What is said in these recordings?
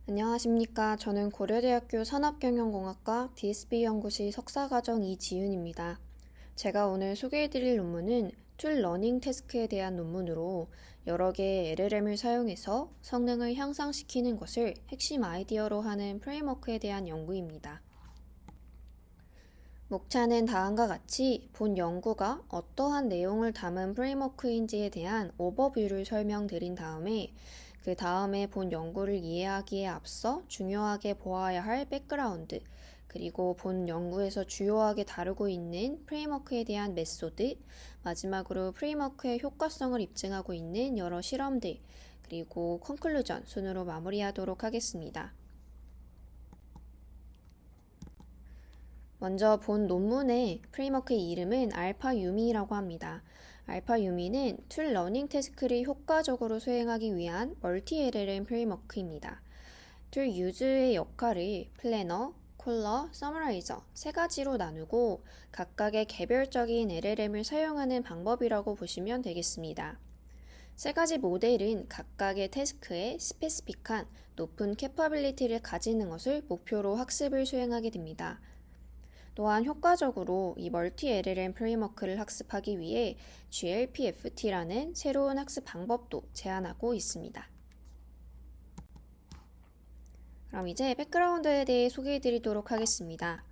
안녕하십니까. 저는 고려대학교 산업경영공학과 DSB 연구실 석사과정 이지윤입니다. 제가 오늘 소개해드릴 논문은 툴 러닝 태스크에 대한 논문으로 여러 개의 LLM을 사용해서 성능을 향상시키는 것을 핵심 아이디어로 하는 프레임워크에 대한 연구입니다. 목차는 다음과 같이 본 연구가 어떠한 내용을 담은 프레임워크인지에 대한 오버뷰를 설명드린 다음에 그 다음에 본 연구를 이해하기에 앞서 중요하게 보아야 할 백그라운드, 그리고 본 연구에서 주요하게 다루고 있는 프레임워크에 대한 메소드, 마지막으로 프레임워크의 효과성을 입증하고 있는 여러 실험들, 그리고 컨클루전 순으로 마무리하도록 하겠습니다. 먼저 본 논문의 프레임워크의 이름은 알파유미라고 합니다. 알파유미는 툴 러닝 태스크를 효과적으로 수행하기 위한 멀티 LLM 프레임워크입니다. 툴 유즈의 역할을 플래너, 콜러, 서머라이저 세 가지로 나누고 각각의 개별적인 LLM을 사용하는 방법이라고 보시면 되겠습니다. 세 가지 모델은 각각의 태스크에 스페시픽한 높은 캐퍼빌리티를 가지는 것을 목표로 학습을 수행하게 됩니다. 또한 효과적으로 이 멀티 LLM 프레임워크를 학습하기 위해 GLPFT라는 새로운 학습 방법도 제안하고 있습니다. 그럼 이제 백그라운드에 대해 소개해 드리도록 하겠습니다.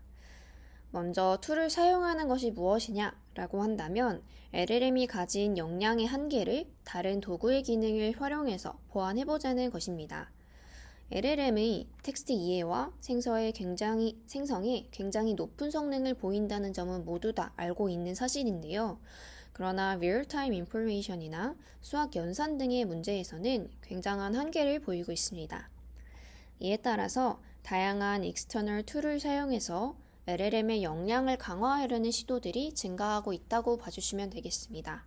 먼저 툴을 사용하는 것이 무엇이냐 라고 한다면 LLM이 가진 역량의 한계를 다른 도구의 기능을 활용해서 보완해보자는 것입니다. LLM의 텍스트 이해와 생성에 굉장히 높은 성능을 보인다는 점은 모두 다 알고 있는 사실인데요. 그러나 리얼타임 인포메이션이나 수학 연산 등의 문제에서는 굉장한 한계를 보이고 있습니다. 이에 따라서 다양한 익스터널 툴을 사용해서 LLM의 역량을 강화하려는 시도들이 증가하고 있다고 봐주시면 되겠습니다.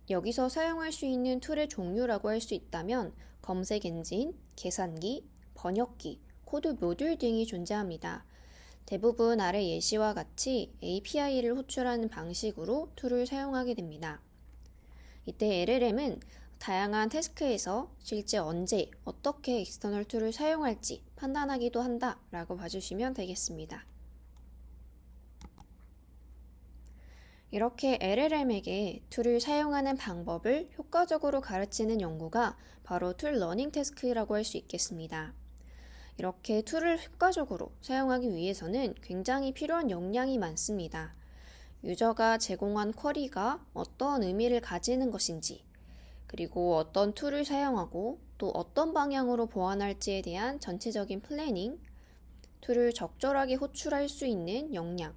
여기서 사용할 수 있는 툴의 종류라고 할 수 있다면 검색 엔진, 계산기, 번역기, 코드 모듈 등이 존재합니다. 대부분 아래 예시와 같이 API를 호출하는 방식으로 툴을 사용하게 됩니다. 이때 LLM은 다양한 태스크에서 실제 언제, 어떻게 익스터널 툴을 사용할지 판단하기도 한다 라고 봐주시면 되겠습니다. 이렇게 LLM에게 툴을 사용하는 방법을 효과적으로 가르치는 연구가 바로 툴 러닝 태스크라고 할 수 있겠습니다. 이렇게 툴을 효과적으로 사용하기 위해서는 굉장히 필요한 역량이 많습니다. 유저가 제공한 쿼리가 어떤 의미를 가지는 것인지, 그리고 어떤 툴을 사용하고 또 어떤 방향으로 보완할지에 대한 전체적인 플래닝, 툴을 적절하게 호출할 수 있는 역량,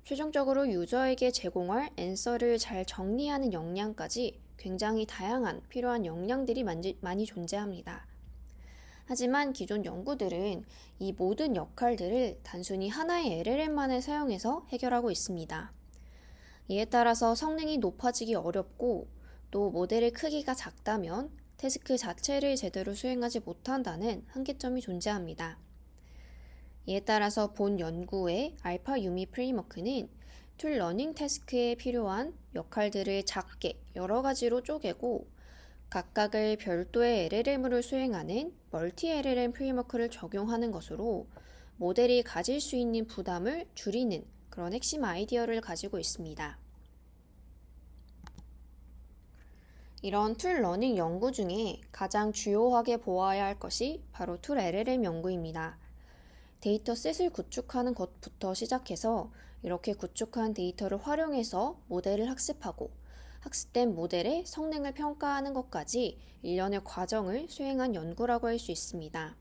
최종적으로 유저에게 제공할 앤서를 잘 정리하는 역량까지 굉장히 다양한 필요한 역량들이 많이 존재합니다. 하지만 기존 연구들은 이 모든 역할들을 단순히 하나의 LLM만을 사용해서 해결하고 있습니다. 이에 따라서 성능이 높아지기 어렵고 또 모델의 크기가 작다면 태스크 자체를 제대로 수행하지 못한다는 한계점이 존재합니다. 이에 따라서 본 연구의 알파유미 프레임워크는 툴 러닝 태스크에 필요한 역할들을 작게 여러 가지로 쪼개고 각각을 별도의 LLM으로 수행하는 멀티 LLM 프레임워크를 적용하는 것으로 모델이 가질 수 있는 부담을 줄이는 그런 핵심 아이디어를 가지고 있습니다. 이런 툴 러닝 연구 중에 가장 주요하게 보아야 할 것이 바로 툴 LLM 연구입니다. 데이터셋을 구축하는 것부터 시작해서 이렇게 구축한 데이터를 활용해서 모델을 학습하고 학습된 모델의 성능을 평가하는 것까지 일련의 과정을 수행한 연구라고 할 수 있습니다.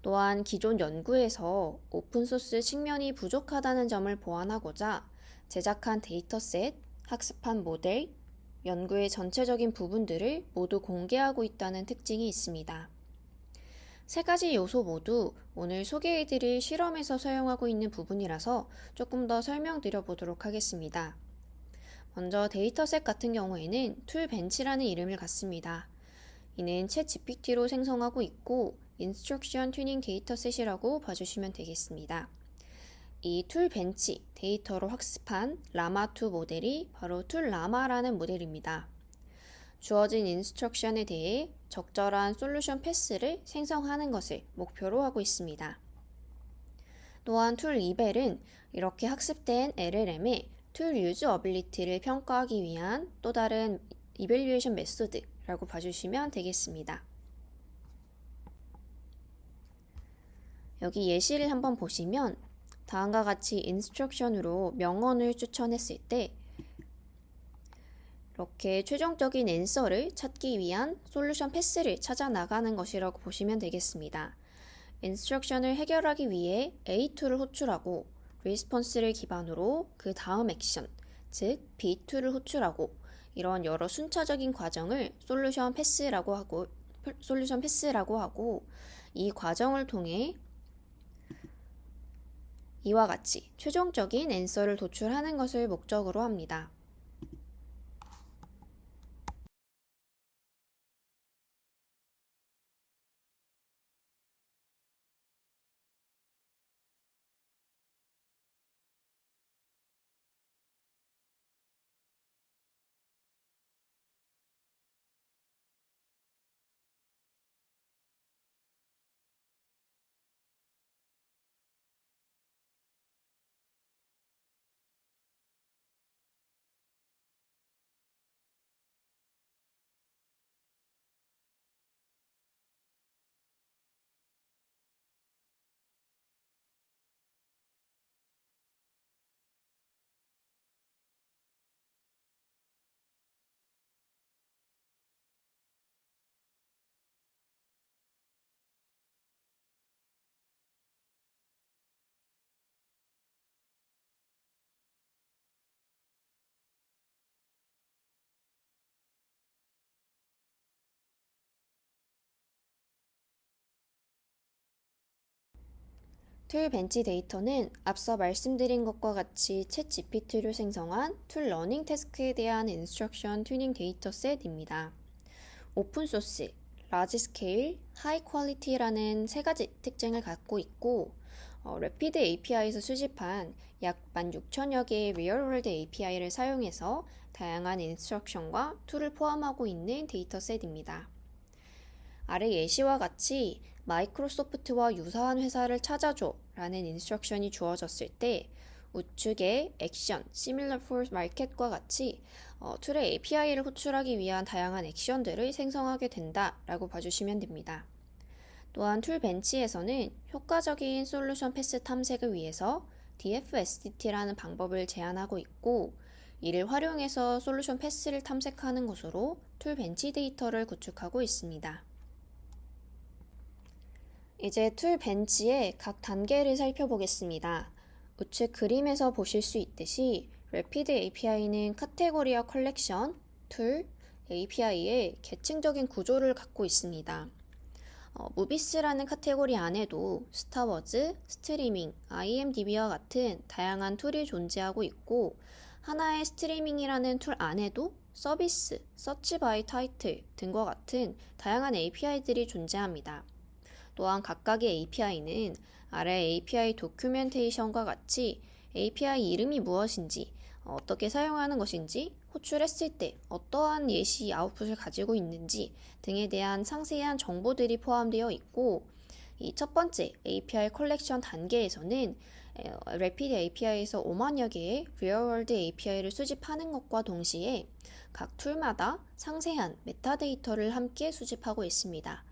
또한 기존 연구에서 오픈소스 측면이 부족하다는 점을 보완하고자 제작한 데이터셋, 학습한 모델, 연구의 전체적인 부분들을 모두 공개하고 있다는 특징이 있습니다. 세 가지 요소 모두 오늘 소개해드릴 실험에서 사용하고 있는 부분이라서 조금 더 설명드려 보도록 하겠습니다. 먼저 데이터셋 같은 경우에는 툴벤치라는 이름을 갖습니다. 이는 챗 GPT로 생성하고 있고 인스트럭션 튜닝 데이터셋이라고 봐주시면 되겠습니다. 이 툴벤치 데이터로 학습한 라마2 모델이 바로 툴라마라는 모델입니다. 주어진 인스트럭션에 대해 적절한 솔루션 패스를 생성하는 것을 목표로 하고 있습니다. 또한 툴 이벨은 이렇게 학습된 LLM의 툴 유즈 어빌리티를 평가하기 위한 또 다른 이벨리에이션 메소드라고 봐주시면 되겠습니다. 여기 예시를 한번 보시면 다음과 같이 인스트럭션으로 명언을 추천했을 때 이렇게 최종적인 앤서를 찾기 위한 솔루션 패스를 찾아 나가는 것이라고 보시면 되겠습니다. 인스트럭션을 해결하기 위해 A2를 호출하고 리스폰스를 기반으로 그 다음 액션, 즉 B2를 호출하고 이런 여러 순차적인 과정을 솔루션 패스라고 하고 이 과정을 통해 이와 같이 최종적인 앤서를 도출하는 것을 목적으로 합니다. 툴 벤치 데이터는 앞서 말씀드린 것과 같이 챗 GPT를 생성한 툴 러닝 태스크에 대한 인스트럭션 튜닝 데이터셋입니다. 오픈소스, 라지 스케일, 하이 퀄리티라는 세 가지 특징을 갖고 있고 래피드 API에서 수집한 약 16,000여 개의 리얼월드 API를 사용해서 다양한 인스트럭션과 툴을 포함하고 있는 데이터셋입니다. 아래 예시와 같이 마이크로소프트와 유사한 회사를 찾아줘 라는 인스트럭션이 주어졌을 때 우측의 액션, similar for market과 같이 툴의 API를 호출하기 위한 다양한 액션들을 생성하게 된다라고 봐주시면 됩니다. 또한 툴 벤치에서는 효과적인 솔루션 패스 탐색을 위해서 DFSDT라는 방법을 제안하고 있고 이를 활용해서 솔루션 패스를 탐색하는 것으로 툴 벤치 데이터를 구축하고 있습니다. 이제 툴 벤치의 각 단계를 살펴보겠습니다. 우측 그림에서 보실 수 있듯이 래피드 API는 카테고리와 컬렉션, 툴, API의 계층적인 구조를 갖고 있습니다. 무비스라는 카테고리 안에도 스타워즈, 스트리밍, IMDb와 같은 다양한 툴이 존재하고 있고 하나의 스트리밍이라는 툴 안에도 서비스, 서치 바이 타이틀 등과 같은 다양한 API들이 존재합니다. 또한 각각의 API는 아래 API 도큐멘테이션과 같이 API 이름이 무엇인지, 어떻게 사용하는 것인지, 호출했을 때 어떠한 예시 아웃풋을 가지고 있는지 등에 대한 상세한 정보들이 포함되어 있고 이 첫 번째 API 컬렉션 단계에서는 래피드 API에서 5만여 개의 리얼월드 API를 수집하는 것과 동시에 각 툴마다 상세한 메타데이터를 함께 수집하고 있습니다.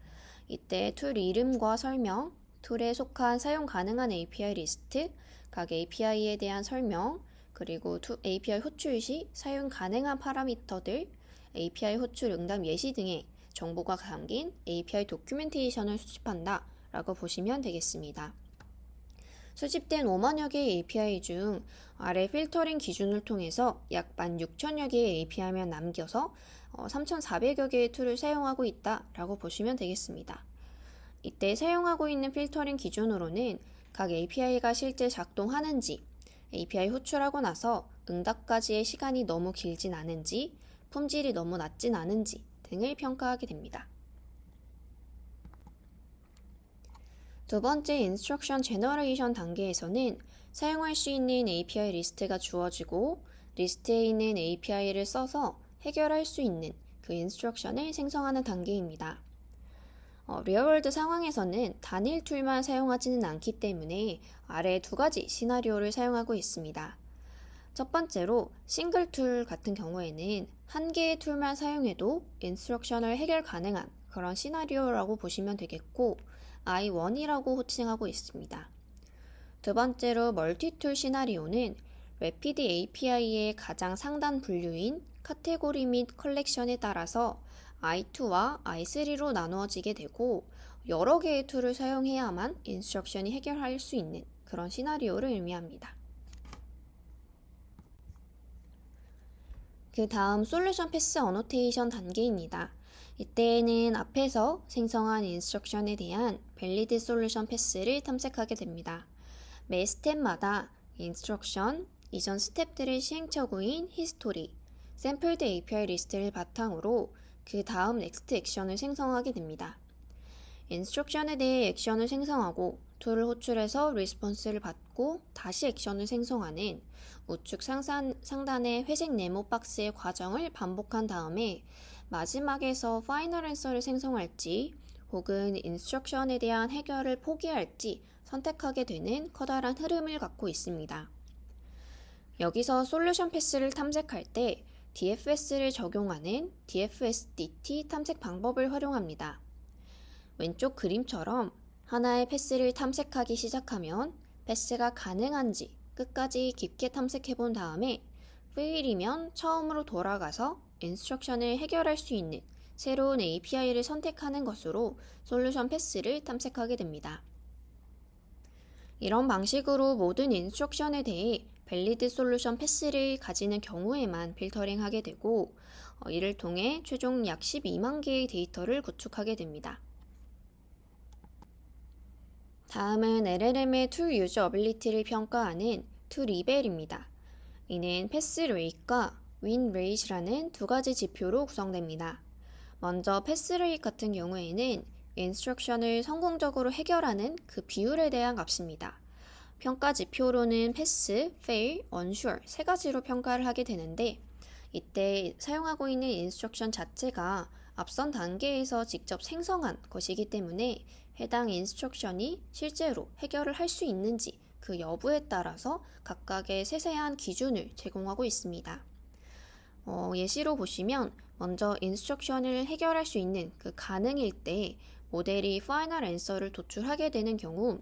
이때 툴 이름과 설명, 툴에 속한 사용 가능한 API 리스트, 각 API에 대한 설명, 그리고 API 호출 시 사용 가능한 파라미터들, API 호출 응답 예시 등의 정보가 담긴 API 도큐멘테이션을 수집한다 라고 보시면 되겠습니다. 수집된 5만여 개의 API 중 아래 필터링 기준을 통해서 약 16,000여 개의 API만 남겨서 3,400여 개의 툴을 사용하고 있다라고 보시면 되겠습니다. 이때 사용하고 있는 필터링 기준으로는 각 API가 실제 작동하는지, API 호출하고 나서 응답까지의 시간이 너무 길진 않은지, 품질이 너무 낮진 않은지 등을 평가하게 됩니다. 두 번째 인스트럭션 제너레이션 단계에서는 사용할 수 있는 API 리스트가 주어지고 리스트에 있는 API를 써서 해결할 수 있는 그 인스트럭션을 생성하는 단계입니다. 리얼월드 상황에서는 단일 툴만 사용하지는 않기 때문에 아래 두 가지 시나리오를 사용하고 있습니다. 첫 번째로 싱글 툴 같은 경우에는 한 개의 툴만 사용해도 인스트럭션을 해결 가능한 그런 시나리오라고 보시면 되겠고 I1이라고 호칭하고 있습니다. 두 번째로 멀티툴 시나리오는 Rapid API의 가장 상단 분류인 카테고리 및 컬렉션에 따라서 I2와 I3로 나누어지게 되고 여러 개의 툴을 사용해야만 인스트럭션이 해결할 수 있는 그런 시나리오를 의미합니다. 그 다음 솔루션 패스 어노테이션 단계입니다. 이때에는 앞에서 생성한 인스트럭션에 대한 밸리드 솔루션 패스를 탐색하게 됩니다. 매 스텝마다 인스트럭션, 이전 스텝들의 시행착오인 히스토리, 샘플드 API 리스트를 바탕으로 그 다음 넥스트 액션을 생성하게 됩니다. 인스트럭션에 대해 액션을 생성하고 툴을 호출해서 리스폰스를 받고 다시 액션을 생성하는 우측 상단의 회색 네모 박스의 과정을 반복한 다음에 마지막에서 파이널 앤서를 생성할지 혹은 인스트럭션에 대한 해결을 포기할지 선택하게 되는 커다란 흐름을 갖고 있습니다. 여기서 솔루션 패스를 탐색할 때 DFS를 적용하는 DFSDT 탐색 방법을 활용합니다. 왼쪽 그림처럼 하나의 패스를 탐색하기 시작하면 패스가 가능한지 끝까지 깊게 탐색해 본 다음에 fail이면 처음으로 돌아가서 인스트럭션을 해결할 수 있는 새로운 API를 선택하는 것으로 솔루션 패스를 탐색하게 됩니다. 이런 방식으로 모든 인스트럭션에 대해 밸리드 솔루션 패스를 가지는 경우에만 필터링하게 되고 이를 통해 최종 약 12만 개의 데이터를 구축하게 됩니다. 다음은 LLM의 툴 유저 어빌리티를 평가하는 툴 리벨입니다. 이는 패스 레이트과 윈 레이트라는 두 가지 지표로 구성됩니다. 먼저 패스 레이트 같은 경우에는 인스트럭션을 성공적으로 해결하는 그 비율에 대한 값입니다. 평가 지표로는 패스, fail, unsure 세 가지로 평가를 하게 되는데 이때 사용하고 있는 인스트럭션 자체가 앞선 단계에서 직접 생성한 것이기 때문에 해당 인스트럭션이 실제로 해결을 할 수 있는지 그 여부에 따라서 각각의 세세한 기준을 제공하고 있습니다. 예시로 보시면 먼저 인스트럭션을 해결할 수 있는 그 가능일 때 모델이 파이널 앤서를 도출하게 되는 경우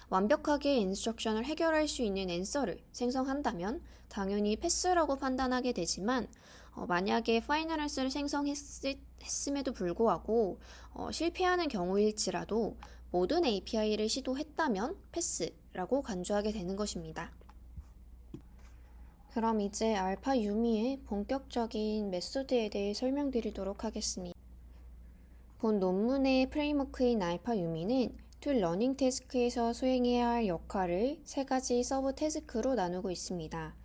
완벽하게 인스트럭션을 해결할 수 있는 앤서를 생성한다면 당연히 패스라고 판단하게 되지만 만약에 파이널 앤서를 생성했음에도 불구하고 실패하는 경우일지라도 모든 API를 시도했다면 패스라고 간주하게 되는 것입니다. 그럼 이제 알파 유미의 본격적인 메소드에 대해 설명드리도록 하겠습니다. 본 논문의 프레임워크인 알파 유미는 툴 러닝 태스크에서 수행해야 할 역할을 세 가지 서브 태스크로 나누고 있습니다.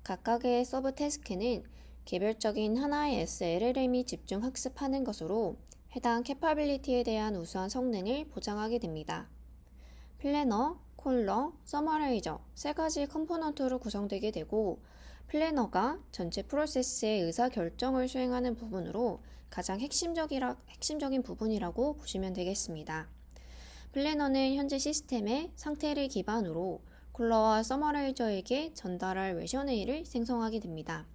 각각의 서브 태스크는 개별적인 하나의 SLLM이 집중 학습하는 것으로 해당 캐파빌리티에 대한 우수한 성능을 보장하게 됩니다. 플래너, 콜러, 서머라이저 세 가지 컴포넌트로 구성되게 되고 플래너가 전체 프로세스의 의사결정을 수행하는 부분으로 가장 핵심적인 부분이라고 보시면 되겠습니다. 플래너는 현재 시스템의 상태를 기반으로 콜러와 서머라이저에게 전달할 레셔네일을 생성하게 됩니다.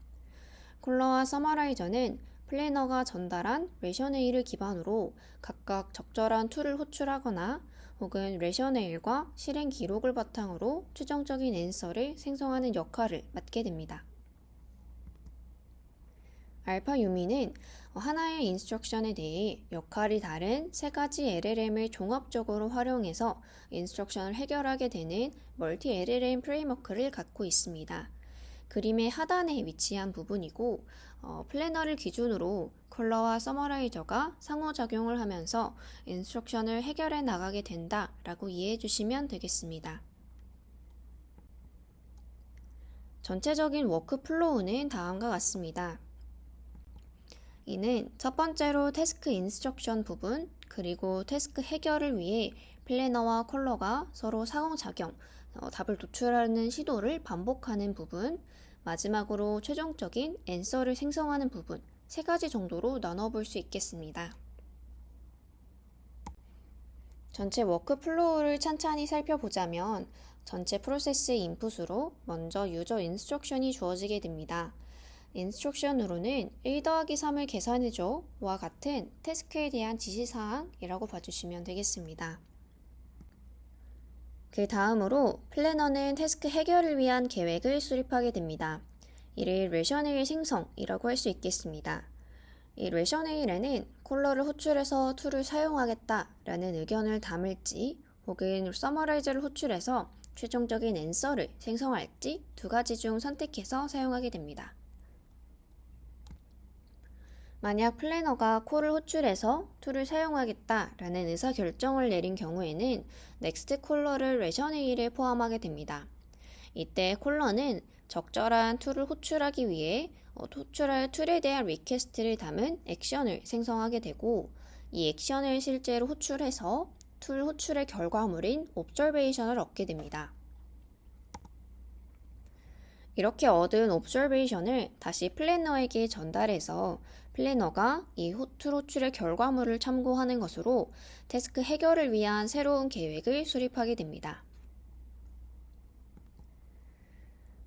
콜러와 서머라이저는 플래너가 전달한 레셔네일을 기반으로 각각 적절한 툴을 호출하거나 혹은 레셔네일과 실행 기록을 바탕으로 최종적인 앤서를 생성하는 역할을 맡게 됩니다. 알파 유미는 하나의 인스트럭션에 대해 역할이 다른 세 가지 LLM을 종합적으로 활용해서 인스트럭션을 해결하게 되는 멀티 LLM 프레임워크를 갖고 있습니다. 그림의 하단에 위치한 부분이고 플래너를 기준으로 컬러와 서머라이저가 상호작용을 하면서 인스트럭션을 해결해 나가게 된다라고 이해해 주시면 되겠습니다. 전체적인 워크플로우는 다음과 같습니다. 이는 첫 번째로 태스크 인스트럭션 부분, 그리고 태스크 해결을 위해 플래너와 컬러가 서로 상호작용, 답을 도출하는 시도를 반복하는 부분, 마지막으로 최종적인 앤서를 생성하는 부분, 세 가지 정도로 나눠볼 수 있겠습니다. 전체 워크플로우를 찬찬히 살펴보자면 전체 프로세스의 인풋으로 먼저 유저 인스트럭션이 주어지게 됩니다. 인스트럭션으로는 1 더하기 3을 계산해줘와 같은 태스크에 대한 지시사항이라고 봐주시면 되겠습니다. 그 다음으로 플래너는 태스크 해결을 위한 계획을 수립하게 됩니다. 이를 레셔네일 생성이라고 할 수 있겠습니다. 이 레셔네일에는 콜러를 호출해서 툴을 사용하겠다라는 의견을 담을지 혹은 서머라이저를 호출해서 최종적인 앤서를 생성할지 두 가지 중 선택해서 사용하게 됩니다. 만약 플래너가 콜을 호출해서 툴을 사용하겠다라는 의사결정을 내린 경우에는 넥스트 콜러를 레셔네일에 포함하게 됩니다. 이때 콜러는 적절한 툴을 호출하기 위해 호출할 툴에 대한 리퀘스트를 담은 액션을 생성하게 되고 이 액션을 실제로 호출해서 툴 호출의 결과물인 옵저베이션을 얻게 됩니다. 이렇게 얻은 옵저베이션을 다시 플래너에게 전달해서 플래너가 이 툴 호출의 결과물을 참고하는 것으로 태스크 해결을 위한 새로운 계획을 수립하게 됩니다.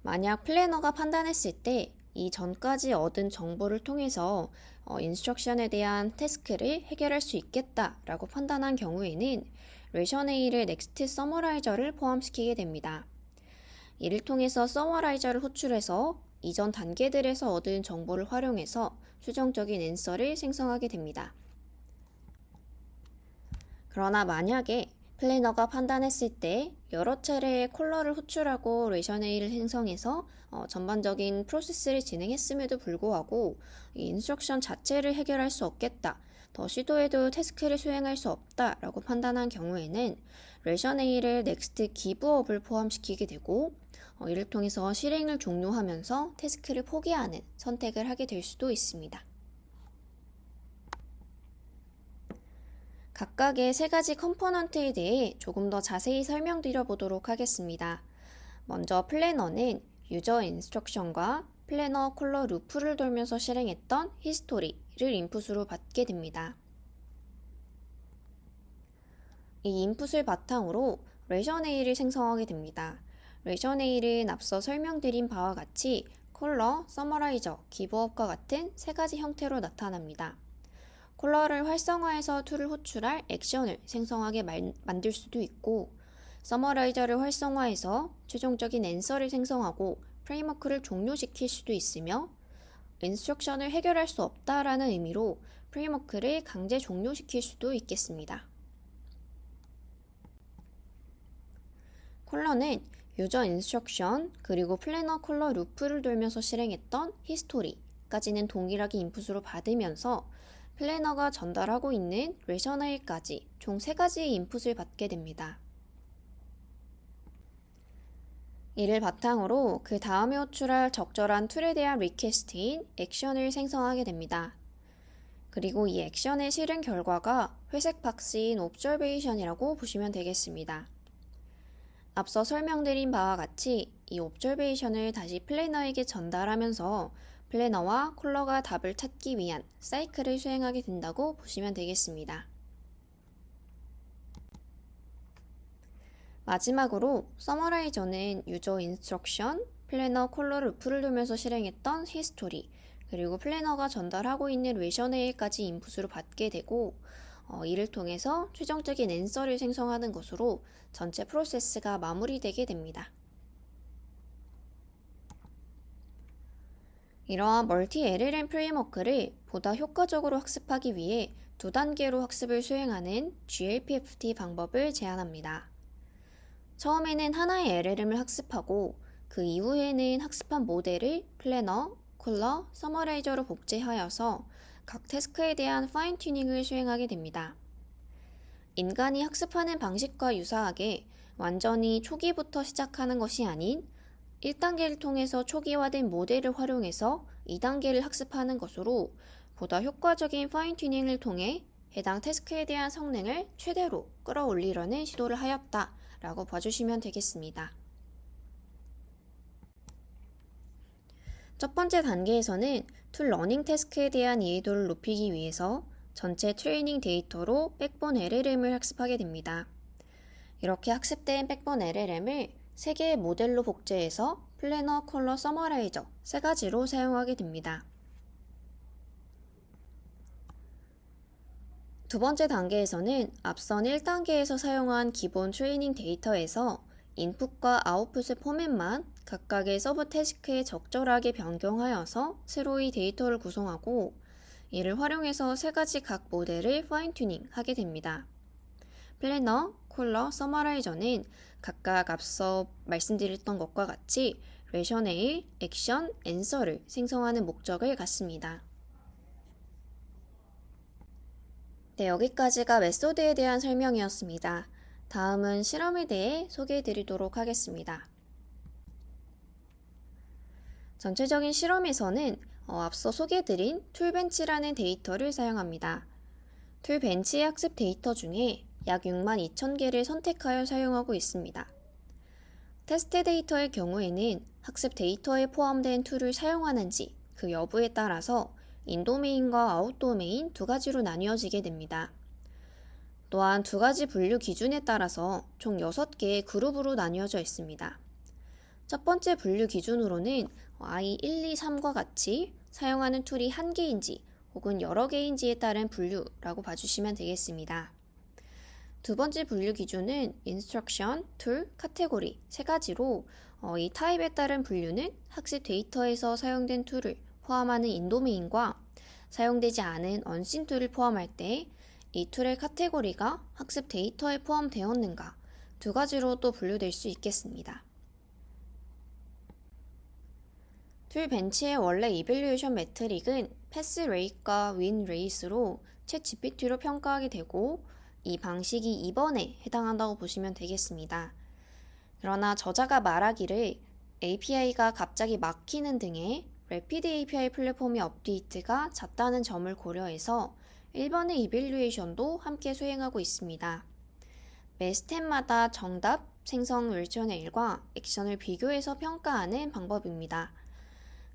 만약 플래너가 판단했을 때 이 전까지 얻은 정보를 통해서 인스트럭션에 대한 태스크를 해결할 수 있겠다라고 판단한 경우에는 레셔네일의 넥스트 서머라이저를 포함시키게 됩니다. 이를 통해서 서머라이저를 호출해서 이전 단계들에서 얻은 정보를 활용해서 최종적인 앤서를 생성하게 됩니다. 그러나 만약에 플래너가 판단했을 때 여러 차례의 콜러를 호출하고 레셔네일을 생성해서 전반적인 프로세스를 진행했음에도 불구하고 이 인스트럭션 자체를 해결할 수 없겠다, 더 시도해도 태스크를 수행할 수 없다라고 판단한 경우에는 레셔네일을 넥스트 기브업을 포함시키게 되고 이를 통해서 실행을 종료하면서 태스크를 포기하는 선택을 하게 될 수도 있습니다. 각각의 세 가지 컴포넌트에 대해 조금 더 자세히 설명드려 보도록 하겠습니다. 먼저 플래너는 유저 인스트럭션과 플래너 콜러 루프를 돌면서 실행했던 히스토리를 인풋으로 받게 됩니다. 이 인풋을 바탕으로 레셔네일을 생성하게 됩니다. 레셔네일은 앞서 설명드린 바와 같이 콜러, 서머라이저, 기브업과 같은 세 가지 형태로 나타납니다. 콜러를 활성화해서 툴을 호출할 액션을 생성하게 만들 수도 있고 서머라이저를 활성화해서 최종적인 앤서를 생성하고 프레임워크를 종료시킬 수도 있으며 인스트럭션을 해결할 수 없다라는 의미로 프레임워크를 강제 종료시킬 수도 있겠습니다. 콜러는 유저 인스트럭션 그리고 플래너 콜러 루프를 돌면서 실행했던 히스토리까지는 동일하게 인풋으로 받으면서 플래너가 전달하고 있는 레셔네일까지 총 3가지의 인풋을 받게 됩니다. 이를 바탕으로 그 다음에 호출할 적절한 툴에 대한 리퀘스트인 액션을 생성하게 됩니다. 그리고 이 액션의 실행 결과가 회색 박스인 옵저베이션이라고 보시면 되겠습니다. 앞서 설명드린 바와 같이 이 옵저베이션을 다시 플래너에게 전달하면서 플래너와 콜러가 답을 찾기 위한 사이클을 수행하게 된다고 보시면 되겠습니다. 마지막으로 서머라이저는 유저 인스트럭션, 플래너 콜러 루프를 돌면서 실행했던 히스토리, 그리고 플래너가 전달하고 있는 레셔네일까지 인풋으로 받게 되고 이를 통해서 최종적인 앤서를 생성하는 것으로 전체 프로세스가 마무리되게 됩니다. 이러한 멀티 LLM 프레임워크를 보다 효과적으로 학습하기 위해 2단계로 학습을 수행하는 GLPFT 방법을 제안합니다. 처음에는 하나의 LLM을 학습하고 그 이후에는 학습한 모델을 플래너, 콜러, 서머라이저로 복제하여서 각 태스크에 대한 파인 튜닝을 수행하게 됩니다. 인간이 학습하는 방식과 유사하게 완전히 초기부터 시작하는 것이 아닌 1단계를 통해서 초기화된 모델을 활용해서 2단계를 학습하는 것으로 보다 효과적인 파인 튜닝을 통해 해당 태스크에 대한 성능을 최대로 끌어올리려는 시도를 하였다라고 봐주시면 되겠습니다. 첫 번째 단계에서는 툴 러닝 태스크에 대한 이해도를 높이기 위해서 전체 트레이닝 데이터로 백본 LLM을 학습하게 됩니다. 이렇게 학습된 백본 LLM을 3개의 모델로 복제해서 플래너, 컬러, 서머라이저 3가지로 사용하게 됩니다. 두 번째 단계에서는 앞선 1단계에서 사용한 기본 트레이닝 데이터에서 인풋과 아웃풋의 포맷만 각각의 서브 태스크에 적절하게 변경하여서 새로이 데이터를 구성하고 이를 활용해서 3가지 각 모델을 파인 튜닝 하게 됩니다. 플래너, 콜러, 서머라이저는 각각 앞서 말씀드렸던 것과 같이 레셔네일, 액션, 앤서를 생성하는 목적을 갖습니다. 네, 여기까지가 메소드에 대한 설명이었습니다. 다음은 실험에 대해 소개해 드리도록 하겠습니다. 전체적인 실험에서는 앞서 소개해드린 툴벤치라는 데이터를 사용합니다. 툴벤치의 학습 데이터 중에 약 62,000개를 선택하여 사용하고 있습니다. 테스트 데이터의 경우에는 학습 데이터에 포함된 툴을 사용하는지 그 여부에 따라서 인도메인과 아웃도메인 2가지로 나뉘어지게 됩니다. 또한 2가지 분류 기준에 따라서 총 6개의 그룹으로 나뉘어져 있습니다. 첫 번째 분류 기준으로는 I1, 2, 3과 같이 사용하는 툴이 1개인지 혹은 여러 개인지에 따른 분류라고 봐주시면 되겠습니다. 두 번째 분류 기준은 인스트럭션, 툴, 카테고리 3가지로 이 타입에 따른 분류는 학습 데이터에서 사용된 툴을 포함하는 인도메인과 사용되지 않은 언신 툴을 포함할 때 이 툴의 카테고리가 학습 데이터에 포함되었는가 2가지로 또 분류될 수 있겠습니다. 툴 벤치의 원래 이밸류에이션 매트릭은 패스 레이트과 윈 레이스로 챗 GPT로 평가하게 되고 이 방식이 2번에 해당한다고 보시면 되겠습니다. 그러나 저자가 말하기를 API가 갑자기 막히는 등의 래피드 API 플랫폼의 업데이트가 잦다는 점을 고려해서 1번의 이밸류에이션도 함께 수행하고 있습니다. 매 스텝마다 정답, 생성 레셔네일과 액션을 비교해서 평가하는 방법입니다.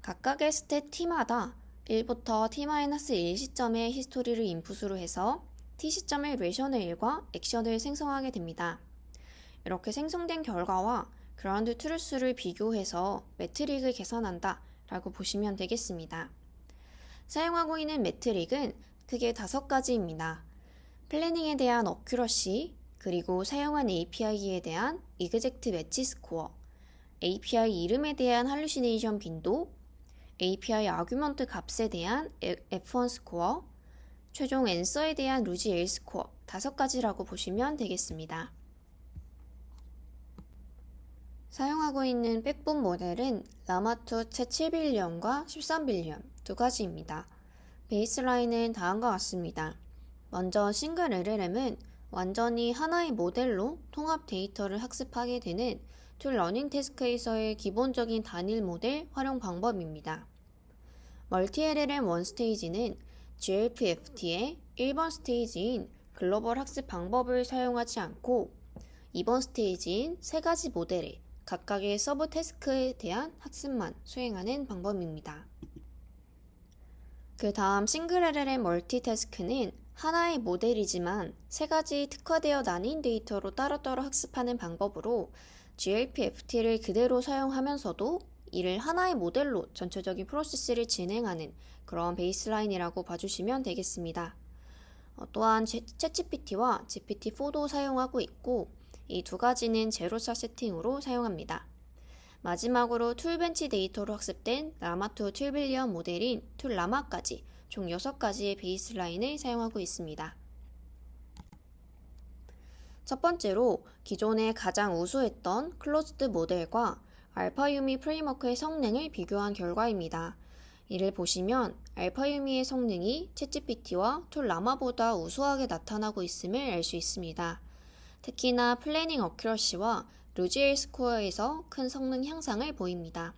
각각의 스텝 T마다 1부터 T-1 시점의 히스토리를 인풋으로 해서 T 시점의 레셔네일과 액션을 생성하게 됩니다. 이렇게 생성된 결과와 그라운드 트루스를 비교해서 매트릭을 계산한다 라고 보시면 되겠습니다. 사용하고 있는 매트릭은 크게 5가지입니다. 플래닝에 대한 어큐러시, 그리고 사용한 API에 대한 이그젝트 매치 스코어, API 이름에 대한 할루시네이션 빈도, API 아규먼트 값에 대한 F1 스코어, 최종 앤서에 대한 루지 L 스코어 5가지라고 보시면 되겠습니다. 사용하고 있는 백본 모델은 라마2 채 7빌리언과 13빌리언 2가지입니다. 베이스라인은 다음과 같습니다. 먼저 싱글 LLM은 완전히 하나의 모델로 통합 데이터를 학습하게 되는 툴 러닝 태스크에서의 기본적인 단일 모델 활용 방법입니다. 멀티 LLM 1 스테이지는 GLP-FT의 1번 스테이지인 글로벌 학습 방법을 사용하지 않고 2번 스테이지인 3가지 모델의 각각의 서브 태스크에 대한 학습만 수행하는 방법입니다. 그 다음 싱글 LLM 멀티 태스크는 하나의 모델이지만 3가지 특화되어 나뉜 데이터로 따로따로 학습하는 방법으로 GLP-FT를 그대로 사용하면서도 이를 하나의 모델로 전체적인 프로세스를 진행하는 그런 베이스라인이라고 봐주시면 되겠습니다. 또한 챗GPT와 GPT-4도 사용하고 있고 이 2가지는 제로샷 세팅으로 사용합니다. 마지막으로 툴벤치 데이터로 학습된 라마2 2빌리언 모델인 툴 라마까지 총 6가지의 베이스라인을 사용하고 있습니다. 첫 번째로 기존에 가장 우수했던 클로즈드 모델과 알파유미 프레임워크의 성능을 비교한 결과입니다. 이를 보시면 알파유미의 성능이 챗GPT와 툴 라마보다 우수하게 나타나고 있음을 알 수 있습니다. 특히나 플래닝 어큐러시와 루지엘 스코어에서 큰 성능 향상을 보입니다.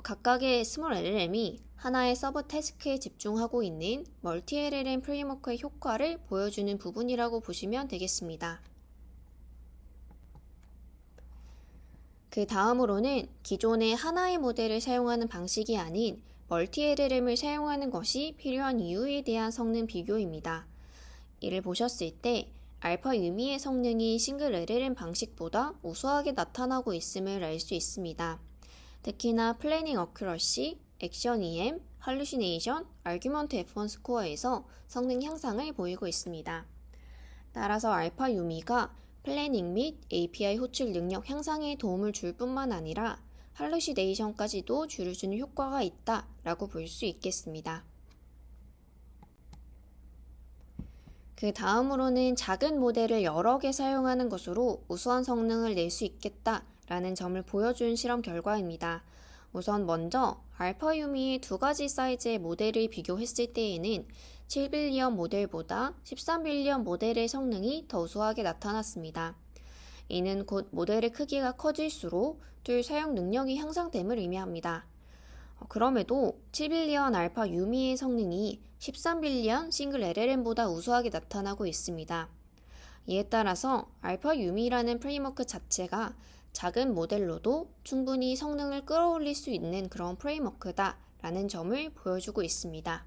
각각의 스몰 LLM이 하나의 서브 태스크에 집중하고 있는 멀티 LLM 프레임워크의 효과를 보여주는 부분이라고 보시면 되겠습니다. 그 다음으로는 기존의 하나의 모델을 사용하는 방식이 아닌 멀티 LLM을 사용하는 것이 필요한 이유에 대한 성능 비교입니다. 이를 보셨을 때 알파 유미의 성능이 싱글 LLM 방식보다 우수하게 나타나고 있음을 알 수 있습니다. 특히나 플래닝 어큐러시, 액션 EM, 할루시네이션, 아규먼트 F1 스코어에서 성능 향상을 보이고 있습니다. 따라서 알파 유미가 플래닝 및 API 호출 능력 향상에 도움을 줄 뿐만 아니라 할루시네이션까지도 줄여주는 효과가 있다라고 볼 수 있겠습니다. 그 다음으로는 작은 모델을 여러 개 사용하는 것으로 우수한 성능을 낼 수 있겠다라는 점을 보여준 실험 결과입니다. 우선 먼저 알파 유미의 두 가지 사이즈의 모델을 비교했을 때에는 7빌리언 모델보다 13빌리언 모델의 성능이 더 우수하게 나타났습니다. 이는 곧 모델의 크기가 커질수록 툴 사용 능력이 향상됨을 의미합니다. 그럼에도 7빌리언 알파 유미의 성능이 13빌리언 싱글 LLM보다 우수하게 나타나고 있습니다. 이에 따라서 알파 유미라는 프레임워크 자체가 작은 모델로도 충분히 성능을 끌어올릴 수 있는 그런 프레임워크다라는 점을 보여주고 있습니다.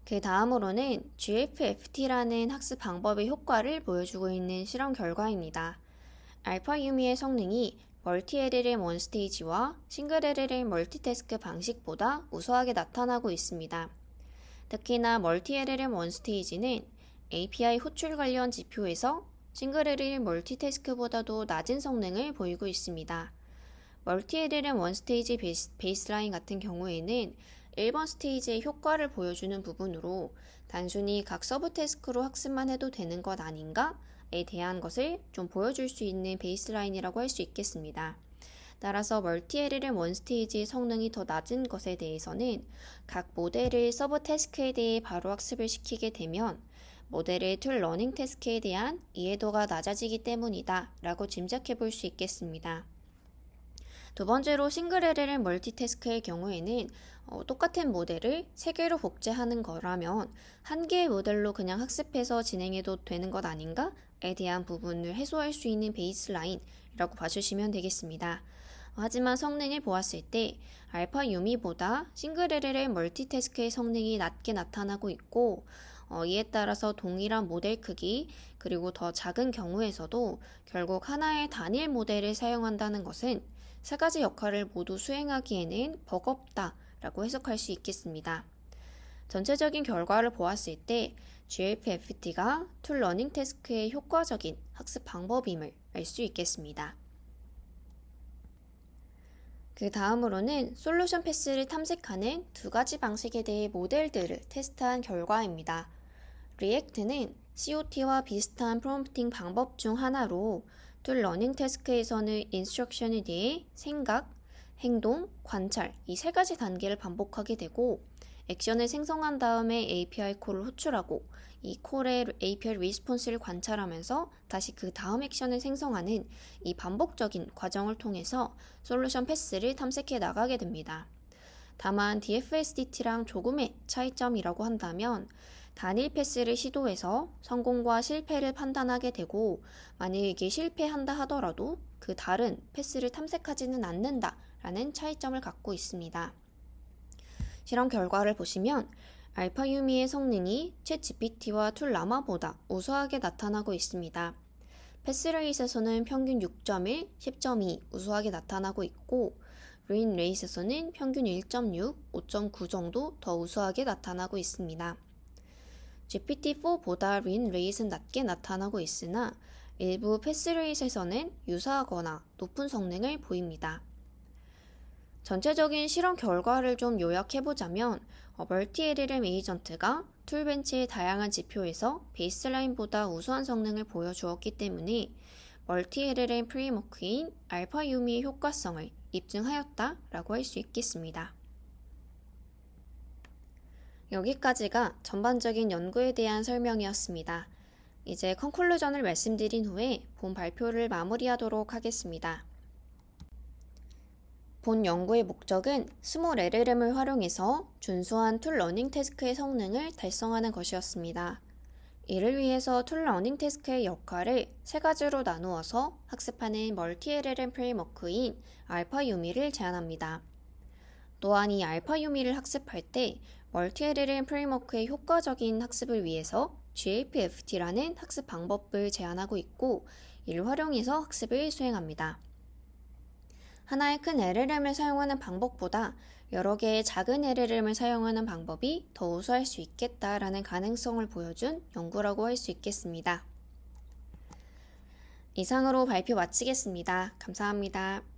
그 다음으로는 GFFT라는 학습 방법의 효과를 보여주고 있는 실험 결과입니다. 알파 유미의 성능이 멀티 LLM 원스테이지와 싱글 LLM 멀티태스크 방식보다 우수하게 나타나고 있습니다. 특히나 멀티 LLM 원스테이지는 API 호출 관련 지표에서 싱글 LLM 멀티태스크보다도 낮은 성능을 보이고 있습니다. 멀티 LLM 원스테이지 베이스라인 같은 경우에는 1번 스테이지의 효과를 보여주는 부분으로 단순히 각 서브 태스크로 학습만 해도 되는 것 아닌가에 대한 것을 좀 보여줄 수 있는 베이스라인이라고 할 수 있겠습니다. 따라서 멀티 LLM 원스테이지의 성능이 더 낮은 것에 대해서는 각 모델을 서브 태스크에 대해 바로 학습을 시키게 되면 모델의 툴 러닝 태스크에 대한 이해도가 낮아지기 때문이다 라고 짐작해 볼 수 있겠습니다. 두 번째로 싱글 LLM 멀티태스크의 경우에는 똑같은 모델을 3개로 복제하는 거라면 한 개의 모델로 그냥 학습해서 진행해도 되는 것 아닌가에 대한 부분을 해소할 수 있는 베이스라인이라고 봐주시면 되겠습니다. 하지만 성능을 보았을 때 알파 유미보다 싱글 LLM 멀티태스크의 성능이 낮게 나타나고 있고 이에 따라서 동일한 모델 크기 그리고 더 작은 경우에서도 결국 하나의 단일 모델을 사용한다는 것은 세 가지 역할을 모두 수행하기에는 버겁다라고 해석할 수 있겠습니다. 전체적인 결과를 보았을 때 GFFT가 툴 러닝 태스크의 효과적인 학습 방법임을 알 수 있겠습니다. 그 다음으로는 솔루션 패스를 탐색하는 두 가지 방식에 대해 모델들을 테스트한 결과입니다. 리액트는 COT와 비슷한 프롬프팅 방법 중 하나로 툴 러닝 태스크에서는 인스트럭션에 대해 생각, 행동, 관찰 이 세 가지 단계를 반복하게 되고 액션을 생성한 다음에 API 콜을 호출하고 이 콜의 API 리스폰스를 관찰하면서 다시 그 다음 액션을 생성하는 이 반복적인 과정을 통해서 솔루션 패스를 탐색해 나가게 됩니다. 다만 DFSDT랑 조금의 차이점이라고 한다면 단일 패스를 시도해서 성공과 실패를 판단하게 되고 만약에 이게 실패한다 하더라도 그 다른 패스를 탐색하지는 않는다라는 차이점을 갖고 있습니다. 실험 결과를 보시면 알파 유미의 성능이 챗 GPT와 툴 라마보다 우수하게 나타나고 있습니다. 패스레이스에서는 평균 6.1, 10.2 우수하게 나타나고 있고 린 레이스에서는 평균 1.6, 5.9 정도 더 우수하게 나타나고 있습니다. GPT-4보다 린 레이스는 낮게 나타나고 있으나 일부 패스레이스에서는 유사하거나 높은 성능을 보입니다. 전체적인 실험 결과를 좀 요약해보자면 멀티 LLM 에이전트가 툴벤치의 다양한 지표에서 베이스라인보다 우수한 성능을 보여주었기 때문에 멀티 LLM 프레임워크인 알파 유미의 효과성을 입증하였다라고 할 수 있겠습니다. 여기까지가 전반적인 연구에 대한 설명이었습니다. 이제 컨클루전을 말씀드린 후에 본 발표를 마무리하도록 하겠습니다. 본 연구의 목적은 스몰 LLM을 활용해서 준수한 툴 러닝 태스크의 성능을 달성하는 것이었습니다. 이를 위해서 툴 러닝 태스크의 역할을 세 가지로 나누어서 학습하는 멀티 LLM 프레임워크인 알파 유미를 제안합니다. 또한 이 알파 유미를 학습할 때 멀티 LLM 프레임워크의 효과적인 학습을 위해서 GAP-FT라는 학습 방법을 제안하고 있고, 이를 활용해서 학습을 수행합니다. 하나의 큰 LLM을 사용하는 방법보다 여러 개의 작은 LLM을 사용하는 방법이 더 우수할 수 있겠다라는 가능성을 보여준 연구라고 할 수 있겠습니다. 이상으로 발표 마치겠습니다. 감사합니다.